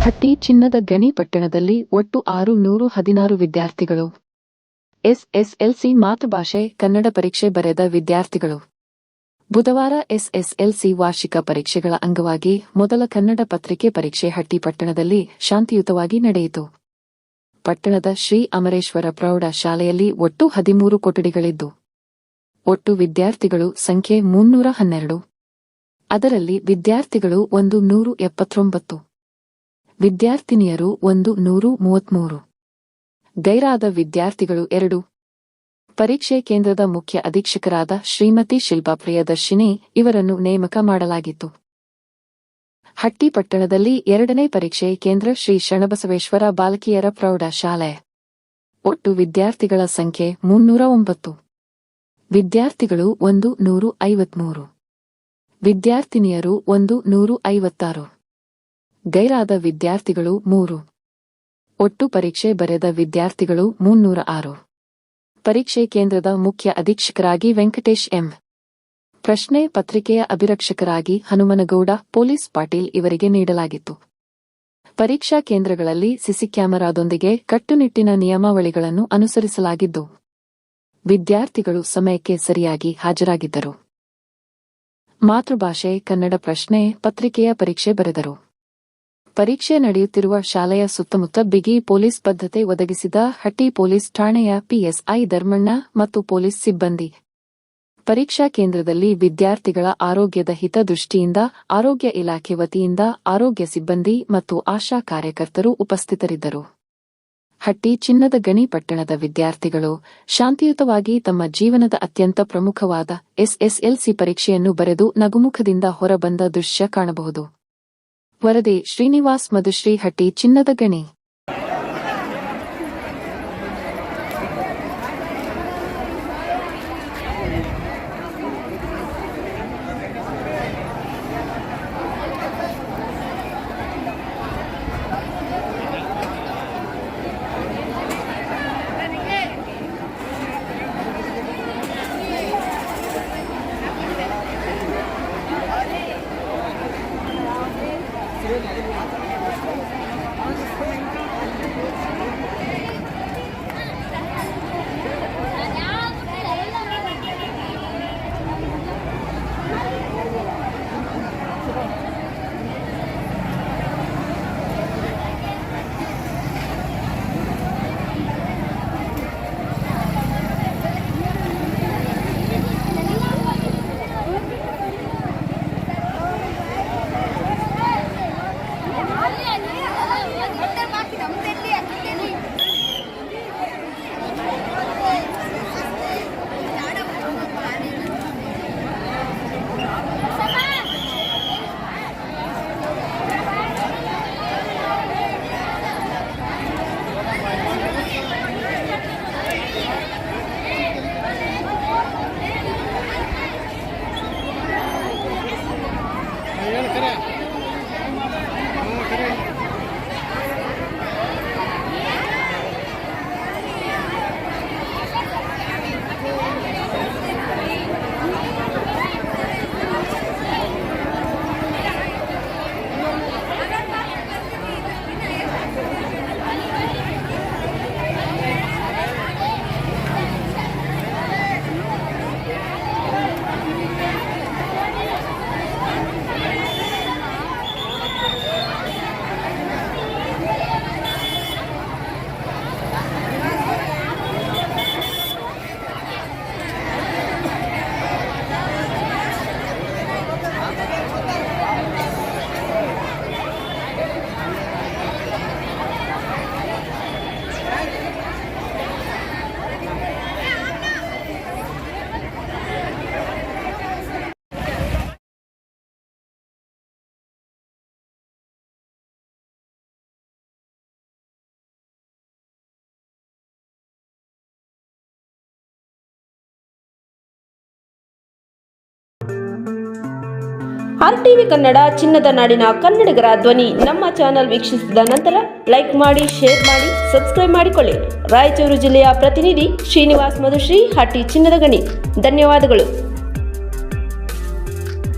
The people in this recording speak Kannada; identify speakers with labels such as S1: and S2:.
S1: ಹಟ್ಟಿ ಚಿನ್ನದ ಗಣಿ ಪಟ್ಟಣದಲ್ಲಿ ಒಟ್ಟು 616 ವಿದ್ಯಾರ್ಥಿಗಳು. ಎಸ್ಎಸ್ಎಲ್ಸಿ ಮಾತೃಭಾಷೆ ಕನ್ನಡ ಪರೀಕ್ಷೆ ಬರೆದ ವಿದ್ಯಾರ್ಥಿಗಳು. ಬುಧವಾರ ಎಸ್ಎಸ್ಎಲ್ಸಿ ವಾರ್ಷಿಕ ಪರೀಕ್ಷೆಗಳ ಅಂಗವಾಗಿ ಮೊದಲ ಕನ್ನಡ ಪತ್ರಿಕೆ ಪರೀಕ್ಷೆ ಹಟ್ಟಿ ಪಟ್ಟಣದಲ್ಲಿ ಶಾಂತಿಯುತವಾಗಿ ನಡೆಯಿತು. ಪಟ್ಟಣದ ಶ್ರೀ ಅಮರೇಶ್ವರ ಪ್ರೌಢ ಶಾಲೆಯಲ್ಲಿ ಒಟ್ಟು 13 ಕೊಠಡಿಗಳಿದ್ದು, ಒಟ್ಟು ವಿದ್ಯಾರ್ಥಿಗಳು ಸಂಖ್ಯೆ 312. ಅದರಲ್ಲಿ ವಿದ್ಯಾರ್ಥಿಗಳು 179, ವಿದ್ಯಾರ್ಥಿನಿಯರು 133, ಗೈರಾದ ವಿದ್ಯಾರ್ಥಿಗಳು 2. ಪರೀಕ್ಷೆ ಕೇಂದ್ರದ ಮುಖ್ಯ ಅಧೀಕ್ಷಕರಾದ ಶ್ರೀಮತಿ ಶಿಲ್ಪಾ ಪ್ರಿಯದರ್ಶಿನಿ ಇವರನ್ನು ನೇಮಕ ಮಾಡಲಾಗಿತ್ತು. ಹಟ್ಟಿ ಪಟ್ಟಣದಲ್ಲಿ 2ನೇ ಪರೀಕ್ಷೆ ಕೇಂದ್ರ ಶ್ರೀ ಶರಣಬಸವೇಶ್ವರ ಬಾಲಕಿಯರ ಪ್ರೌಢ ಶಾಲೆ. ಒಟ್ಟು ವಿದ್ಯಾರ್ಥಿಗಳ ಸಂಖ್ಯೆ 309, ವಿದ್ಯಾರ್ಥಿಗಳು 153, ವಿದ್ಯಾರ್ಥಿನಿಯರು 156, ಗೈರಾದ ವಿದ್ಯಾರ್ಥಿಗಳು 3. ಒಟ್ಟು ಪರೀಕ್ಷೆ ಬರೆದ ವಿದ್ಯಾರ್ಥಿಗಳು 306. ಪರೀಕ್ಷೆ ಕೇಂದ್ರದ ಮುಖ್ಯ ಅಧೀಕ್ಷಕರಾಗಿ ವೆಂಕಟೇಶ್ ಎಂ. ಪ್ರಶ್ನೆ ಪತ್ರಿಕೆಯ ಅಭಿರಕ್ಷಕರಾಗಿ ಹನುಮನಗೌಡ ಪೊಲೀಸ್ ಪಾಟೀಲ್ ಇವರಿಗೆ ನೀಡಲಾಗಿತ್ತು. ಪರೀಕ್ಷಾ ಕೇಂದ್ರಗಳಲ್ಲಿ ಸಿಸಿ ಕ್ಯಾಮೆರಾದೊಂದಿಗೆ ಕಟ್ಟುನಿಟ್ಟಿನ ನಿಯಮಾವಳಿಗಳನ್ನು ಅನುಸರಿಸಲಾಗಿದ್ದು, ವಿದ್ಯಾರ್ಥಿಗಳು ಸಮಯಕ್ಕೆ ಸರಿಯಾಗಿ ಹಾಜರಾಗಿದ್ದರು. ಮಾತೃಭಾಷೆ ಕನ್ನಡ ಪ್ರಶ್ನೆ ಪತ್ರಿಕೆಯ ಪರೀಕ್ಷೆ ಬರೆದರು. ಪರೀಕ್ಷೆ ನಡೆಯುತ್ತಿರುವ ಶಾಲೆಯ ಸುತ್ತಮುತ್ತ ಬಿಗಿ ಪೊಲೀಸ್ ಭದ್ರತೆ ಒದಗಿಸಿದ ಹಟ್ಟಿ ಪೊಲೀಸ್ ಠಾಣೆಯ ಪಿಎಸ್ಐ ಧರ್ಮಣ್ಣ ಮತ್ತು ಪೊಲೀಸ್ ಸಿಬ್ಬಂದಿ. ಪರೀಕ್ಷಾ ಕೇಂದ್ರದಲ್ಲಿ ವಿದ್ಯಾರ್ಥಿಗಳ ಆರೋಗ್ಯದ ಹಿತದೃಷ್ಟಿಯಿಂದ ಆರೋಗ್ಯ ಇಲಾಖೆ ವತಿಯಿಂದ ಆರೋಗ್ಯ ಸಿಬ್ಬಂದಿ ಮತ್ತು ಆಶಾ ಕಾರ್ಯಕರ್ತರು ಉಪಸ್ಥಿತರಿದ್ದರು. ಹಟ್ಟಿ ಚಿನ್ನದ ಗಣಿ ಪಟ್ಟಣದ ವಿದ್ಯಾರ್ಥಿಗಳು ಶಾಂತಿಯುತವಾಗಿ ತಮ್ಮ ಜೀವನದ ಅತ್ಯಂತ ಪ್ರಮುಖವಾದ ಎಸ್ಎಸ್ಎಲ್ಸಿ ಪರೀಕ್ಷೆಯನ್ನು ಬರೆದು ನಗುಮುಖದಿಂದ ಹೊರಬಂದ ದೃಶ್ಯ ಕಾಣಬಹುದು. ವರದಿ ಶ್ರೀನಿವಾಸ್ ಮಧುಶ್ರೀ, ಹಟ್ಟಿ ಚಿನ್ನದ ಗಣಿ.
S2: RTV ಕನ್ನಡ ಚಿನ್ನದ ನಾಡಿನ ಕನ್ನಡಿಗರ ಧ್ವನಿ. ನಮ್ಮ ಚಾನೆಲ್ ವೀಕ್ಷಿಸಿದ ನಂತರ ಲೈಕ್ ಮಾಡಿ, ಶೇರ್ ಮಾಡಿ, ಸಬ್ಸ್ಕ್ರೈಬ್ ಮಾಡಿಕೊಳ್ಳಿ. ರಾಯಚೂರು ಜಿಲ್ಲೆಯ ಪ್ರತಿನಿಧಿ ಶ್ರೀನಿವಾಸ್ ಮಧುಶ್ರೀ, ಹಟ್ಟಿ ಚಿನ್ನದ ಗಣಿ. ಧನ್ಯವಾದಗಳು.